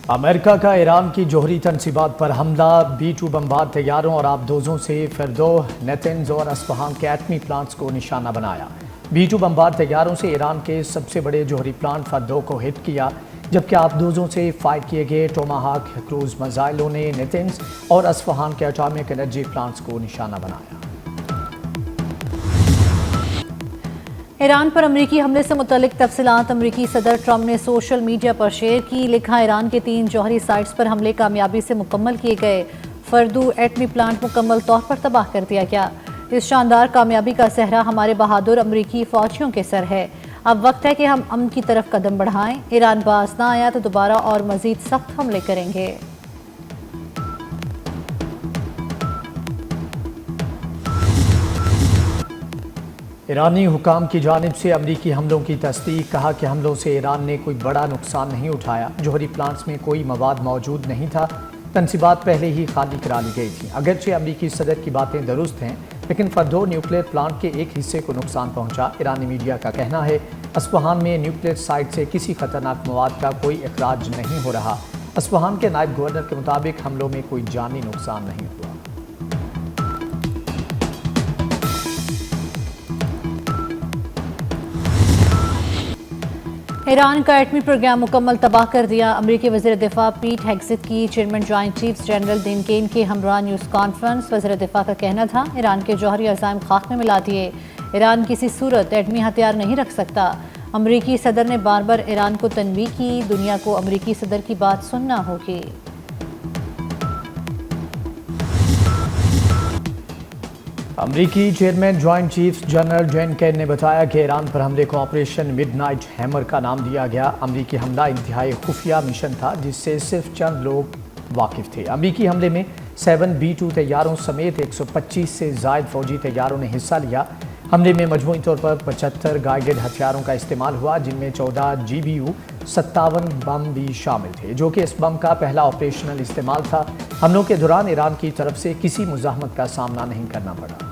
امریکہ کا ایران کی جوہری تنصیبات پر حملہ، B-2 بمبار طیاروں اور آبدوزوں سے فردو، نیتنز اور اصفہان کے ایٹمی پلانٹس کو نشانہ بنایا۔ B-2 بمبار طیاروں سے ایران کے سب سے بڑے جوہری پلانٹ فردو کو ہٹ کیا، جبکہ آبدوزوں سے فائر کیے گئے ٹوماہاک کروز میزائلوں نے نیتنز اور اصفہان کے اٹامک انرجی پلانٹس کو نشانہ بنایا۔ ایران پر امریکی حملے سے متعلق تفصیلات امریکی صدر ٹرمپ نے سوشل میڈیا پر شیئر کی۔ لکھا، ایران کے 3 جوہری سائٹس پر حملے کامیابی سے مکمل کیے گئے، فردو ایٹمی پلانٹ مکمل طور پر تباہ کر دیا گیا۔ اس شاندار کامیابی کا سہرا ہمارے بہادر امریکی فوجیوں کے سر ہے۔ اب وقت ہے کہ ہم امن کی طرف قدم بڑھائیں۔ ایران باز نہ آیا تو دوبارہ اور مزید سخت حملے کریں گے۔ ایرانی حکام کی جانب سے امریکی حملوں کی تصدیق، کہا کہ حملوں سے ایران نے کوئی بڑا نقصان نہیں اٹھایا، جوہری پلانٹس میں کوئی مواد موجود نہیں تھا، تنصیبات پہلے ہی خالی کرا لی گئی تھیں۔ اگرچہ امریکی صدر کی باتیں درست ہیں، لیکن فردو نیوکلیئر پلانٹ کے ایک حصے کو نقصان پہنچا۔ ایرانی میڈیا کا کہنا ہے اصفہان میں نیوکلیئر سائٹ سے کسی خطرناک مواد کا کوئی اخراج نہیں ہو رہا۔ اصفہان کے نائب گورنر کے مطابق حملوں میں کوئی جانی نقصان نہیں ہوا۔ ایران کا ایٹمی پروگرام مکمل تباہ کر دیا۔ امریکی وزیر دفاع پیٹ ہیگسٹ کی chairman joint chiefs general Dan Caine کے ہمراہ نیوز کانفرنس۔ وزیر دفاع کا کہنا تھا ایران کے جوہری عزائم خاک میں ملا دیے، ایران کسی صورت ایٹمی ہتھیار نہیں رکھ سکتا۔ امریکی صدر نے بار بار ایران کو تنبیہ کی، دنیا کو امریکی صدر کی بات سننا ہوگی۔ امریکی chairman joint chiefs general Dan Caine نے بتایا کہ ایران پر حملے کو آپریشن مڈ نائٹ ہیمر کا نام دیا گیا۔ امریکی حملہ انتہائی خفیہ مشن تھا جس سے صرف چند لوگ واقف تھے۔ امریکی حملے میں 7 B-2 طیاروں سمیت 125 سے زائد فوجی طیاروں نے حصہ لیا۔ حملے میں مجموعی طور پر 75 گائیڈڈ ہتھیاروں کا استعمال ہوا، جن میں 14 GBU 57 بم بھی شامل تھے، جو کہ اس بم کا پہلا آپریشنل استعمال تھا۔ حملوں کے دوران ایران کی طرف سے کسی مزاحمت کا سامنا نہیں کرنا پڑا۔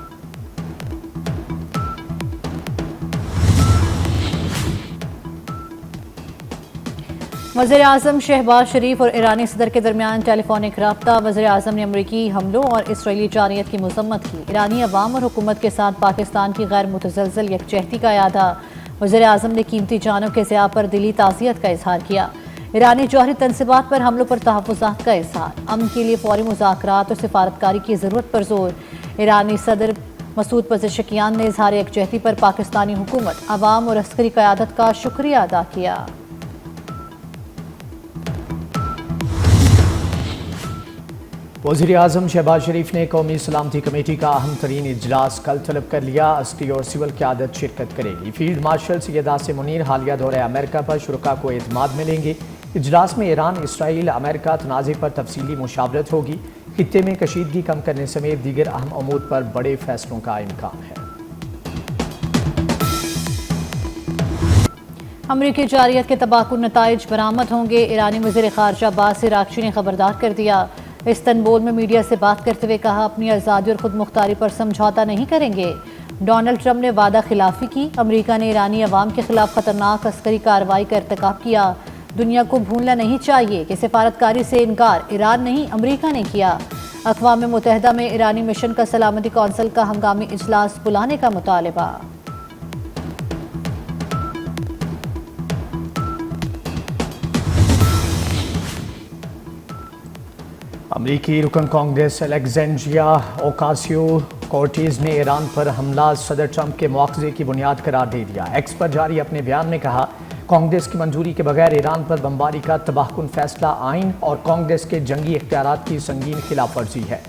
وزیر اعظم شہباز شریف اور ایرانی صدر کے درمیان ٹیلی فونک رابطہ۔ وزیر اعظم نے امریکی حملوں اور اسرائیلی جارحیت کی مذمت کی۔ ایرانی عوام اور حکومت کے ساتھ پاکستان کی غیر متزلزل یکجہتی کا اعادہ۔ وزیر اعظم نے قیمتی جانوں کے ضیاع پر دلی تعزیت کا اظہار کیا۔ ایرانی جوہری تنصیبات پر حملوں پر تحفظات کا اظہار۔ امن کے لیے فوری مذاکرات اور سفارتکاری کی ضرورت پر زور۔ ایرانی صدر مسعود پزشکیان نے اظہار یکجہتی پر پاکستانی حکومت، عوام اور عسکری قیادت کا شکریہ ادا کیا۔ وزیر اعظم شہباز شریف نے قومی سلامتی کمیٹی کا اہم ترین اجلاس کل طلب کر لیا۔ عسکری اور سول قیادت شرکت کرے گی۔ فیلڈ مارشل سید عاصم منیر حالیہ دورہ امریکہ پر شرکاء کو اعتماد ملیں گے۔ اجلاس میں ایران، اسرائیل، امریکہ تنازع پر تفصیلی مشاورت ہوگی۔ خطے میں کشیدگی کم کرنے سمیت دیگر اہم امور پر بڑے فیصلوں کا امکان ہے۔ امریکی جارحیت کے تباہ کن نتائج برآمد ہوں گے۔ ایرانی وزیر خارجہ عباس عراقچی نے خبردار کر دیا۔ استنبول میں میڈیا سے بات کرتے ہوئے کہا اپنی آزادی اور خود مختاری پر سمجھوتا نہیں کریں گے۔ ڈونلڈ ٹرمپ نے وعدہ خلافی کی۔ امریکہ نے ایرانی عوام کے خلاف خطرناک عسکری کارروائی کا ارتکاب کیا۔ دنیا کو بھولنا نہیں چاہیے کہ سفارتکاری سے انکار ایران نہیں امریکہ نے کیا۔ اقوام متحدہ میں ایرانی مشن کا سلامتی کونسل کا ہنگامی اجلاس بلانے کا مطالبہ۔ امریکی رکن کانگریس الیگزینڈریا اوکاسیو کورٹیز نے ایران پر حملہ صدر ٹرمپ کے مواخذے کی بنیاد قرار دے دیا۔ ایکس پر جاری اپنے بیان میں کہا کانگریس کی منظوری کے بغیر ایران پر بمباری کا تباہ کن فیصلہ آئین اور کانگریس کے جنگی اختیارات کی سنگین خلاف ورزی ہے۔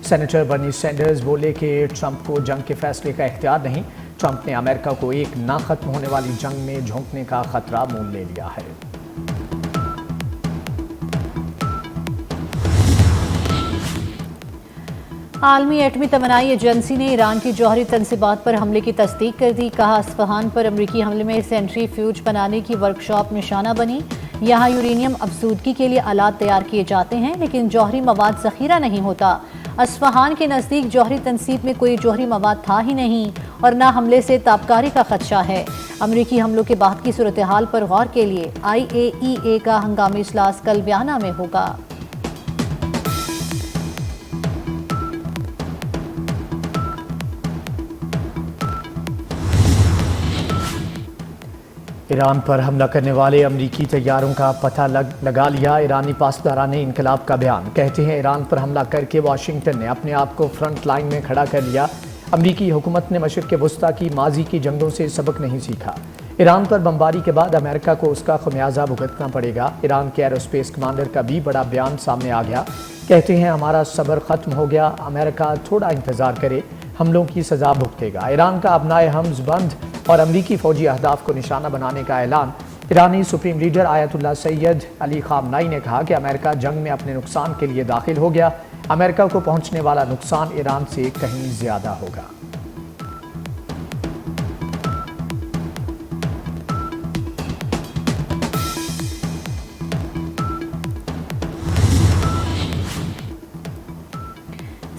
سینیٹر برنی سینڈرز بولے کہ ٹرمپ کو جنگ کے فیصلے کا اختیار نہیں، ٹرمپ نے امریکہ کو ایک نہ ختم ہونے والی جنگ میں جھونکنے کا خطرہ مول لے لیا ہے۔ عالمی ایٹمی توانائی ایجنسی نے ایران کی جوہری تنصیبات پر حملے کی تصدیق کر دی۔ کہا اصفہان پر امریکی حملے میں سینٹری فیوج بنانے کی ورکشاپ نشانہ بنی۔ یہاں یورینیم افزودگی کے لیے آلات تیار کیے جاتے ہیں لیکن جوہری مواد ذخیرہ نہیں ہوتا۔ اصفہان کے نزدیک جوہری تنصیب میں کوئی جوہری مواد تھا ہی نہیں اور نہ حملے سے تابکاری کا خدشہ ہے۔ امریکی حملوں کے بعد کی صورتحال پر غور کے لیے IAEA کا ہنگامی اجلاس کل ویانا میں ہوگا۔ ایران پر حملہ کرنے والے امریکی طیاروں کا پتہ لگا لیا۔ ایرانی پاسداران انقلاب کا بیان، کہتے ہیں ایران پر حملہ کر کے واشنگٹن نے اپنے آپ کو فرنٹ لائن میں کھڑا کر لیا۔ امریکی حکومت نے مشرق وسطیٰ کی ماضی کی جنگوں سے سبق نہیں سیکھا۔ ایران پر بمباری کے بعد امریکہ کو اس کا خمیازہ بھگتنا پڑے گا۔ ایران کے ایروسپیس کمانڈر کا بھی بڑا بیان سامنے آ گیا، کہتے ہیں ہمارا صبر ختم ہو گیا، امریکہ تھوڑا انتظار کرے، حملوں کی سزا بھگتے گا۔ ایران کا ابنائے حمز بند اور امریکی فوجی اہداف کو نشانہ بنانے کا اعلان۔ ایرانی سپریم لیڈر آیت اللہ سید علی خامنائی نے کہا کہ امریکہ جنگ میں اپنے نقصان کے لیے داخل ہو گیا، امریکہ کو پہنچنے والا نقصان ایران سے کہیں زیادہ ہوگا۔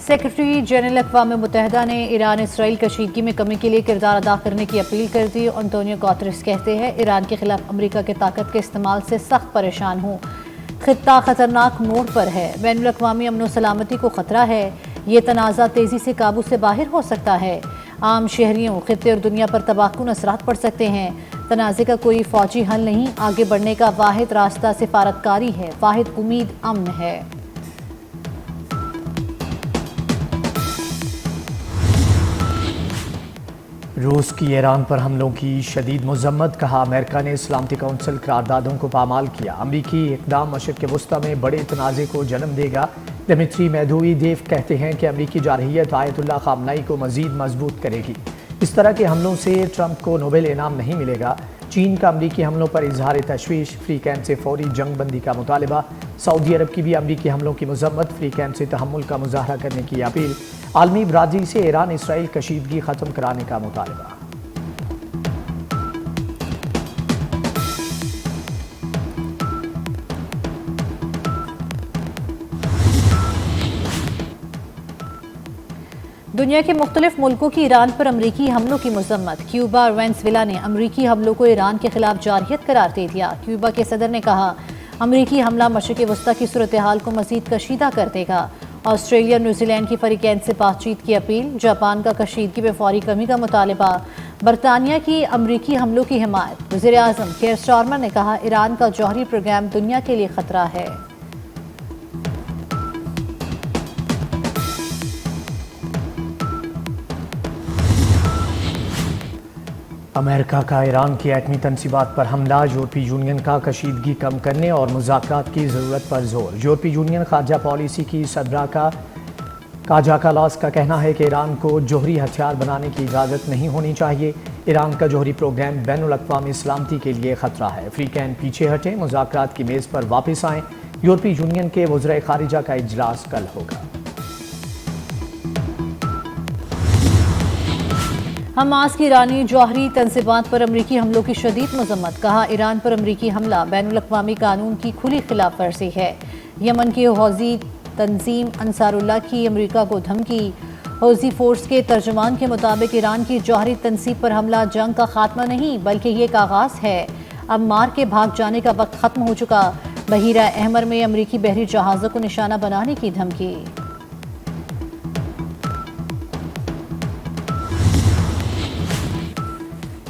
سیکرٹری جنرل اقوام متحدہ نے ایران اسرائیل کشیدگی میں کمی کے لیے کردار ادا کرنے کی اپیل کر دی۔ انٹونیو گوتریس کہتے ہیں ایران کے خلاف امریکہ کے طاقت کے استعمال سے سخت پریشان ہوں، خطہ خطرناک موڑ پر ہے، بین الاقوامی امن و سلامتی کو خطرہ ہے، یہ تنازع تیزی سے قابو سے باہر ہو سکتا ہے، عام شہریوں، خطے اور دنیا پر تباہ کن اثرات پڑ سکتے ہیں، تنازع کا کوئی فوجی حل نہیں، آگے بڑھنے کا واحد راستہ سفارتکاری ہے، واحد امید امن ہے۔ روس کی ایران پر حملوں کی شدید مذمت، کہا امریکہ نے سلامتی کونسل قراردادوں کو پامال کیا۔ امریکی اقدام مشرق وسطیٰ میں بڑے تنازع کو جنم دے گا۔ دمتری میدویدیو کہتے ہیں کہ امریکی جارحیت آیت اللہ خامنائی کو مزید مضبوط کرے گی۔ اس طرح کے حملوں سے ٹرمپ کو نوبل انعام نہیں ملے گا۔ چین کا امریکی حملوں پر اظہار تشویش، فری کیمپ سے فوری جنگ بندی کا مطالبہ۔ سعودی عرب کی بھی امریکی حملوں کی مذمت، فری کیمپ سے تحمل کا مظاہرہ کرنے کی اپیل۔ عالمی برادری سے ایران اسرائیل کشیدگی ختم کرانے کا مطالبہ۔ دنیا کے مختلف ملکوں کی ایران پر امریکی حملوں کی مذمت، کیوبا اور وینزویلا نے امریکی حملوں کو ایران کے خلاف جارحیت قرار دے دیا۔ کیوبا کے صدر نے کہا امریکی حملہ مشرق وسطیٰ کی صورتحال کو مزید کشیدہ کر دے گا۔ آسٹریلیا اور نیوزی لینڈ کی فریقین سے بات چیت کی اپیل، جاپان کا کشیدگی میں فوری کمی کا مطالبہ، برطانیہ کی امریکی حملوں کی حمایت۔ وزیر اعظم کیئر سٹارمر نے کہا ایران کا جوہری پروگرام دنیا کے لیے خطرہ ہے۔ امریکہ کا ایران کی ایٹمی تنصیبات پر حملہ، یورپی یونین کا کشیدگی کم کرنے اور مذاکرات کی ضرورت پر زور۔ یورپی یونین خارجہ پالیسی کی سربراہ کاجا کالاس کا کہنا ہے کہ ایران کو جوہری ہتھیار بنانے کی اجازت نہیں ہونی چاہیے۔ ایران کا جوہری پروگرام بین الاقوامی سلامتی کے لیے خطرہ ہے۔ افریقین پیچھے ہٹیں، مذاکرات کی میز پر واپس آئیں۔ یورپی یونین کے وزرائے خارجہ کا اجلاس کل ہوگا۔ حماس کی ایرانی جوہری تنصیبات پر امریکی حملوں کی شدید مذمت، کہا ایران پر امریکی حملہ بین الاقوامی قانون کی کھلی خلاف ورزی ہے۔ یمن کی حوثی تنظیم انصار اللہ کی امریکہ کو دھمکی، حوثی فورس کے ترجمان کے مطابق ایران کی جوہری تنصیب پر حملہ جنگ کا خاتمہ نہیں بلکہ یہ ایک آغاز ہے، اب مار کے بھاگ جانے کا وقت ختم ہو چکا۔ بحیرہ احمر میں امریکی بحری جہازوں کو نشانہ بنانے کی دھمکی۔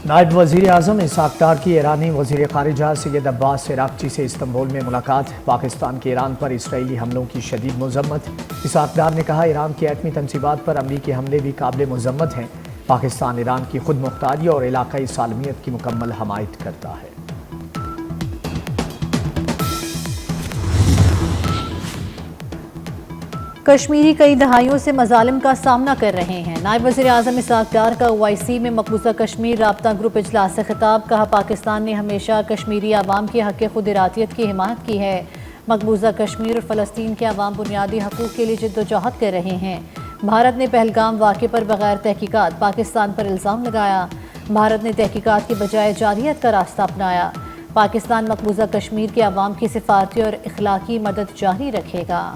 نائب وزیر اعظم اسحاق ڈار کی ایرانی وزیر خارجہ سید عباس عراقچی سے استنبول میں ملاقات، پاکستان کے ایران پر اسرائیلی حملوں کی شدید مذمت۔ اسحاق ڈار نے کہا ایران کی ایٹمی تنصیبات پر امریکی حملے بھی قابل مذمت ہیں، پاکستان ایران کی خود مختاری اور علاقائی سالمیت کی مکمل حمایت کرتا ہے۔ کشمیری کئی دہائیوں سے مظالم کا سامنا کر رہے ہیں۔ نائب وزیر اعظم اسحاق ڈار کا OIC میں مقبوضہ کشمیر رابطہ گروپ اجلاس سے خطاب، کہا پاکستان نے ہمیشہ کشمیری عوام کے حق خود ارادیت کی حمایت کی ہے۔ مقبوضہ کشمیر اور فلسطین کے عوام بنیادی حقوق کے لیے جدوجہد کر رہے ہیں۔ بھارت نے پہلگام واقعے پر بغیر تحقیقات پاکستان پر الزام لگایا۔ بھارت نے تحقیقات کی بجائے جارحیت کا راستہ اپنایا۔ پاکستان مقبوضہ کشمیر کے عوام کی سفارتی اور اخلاقی مدد جاری رکھے گا۔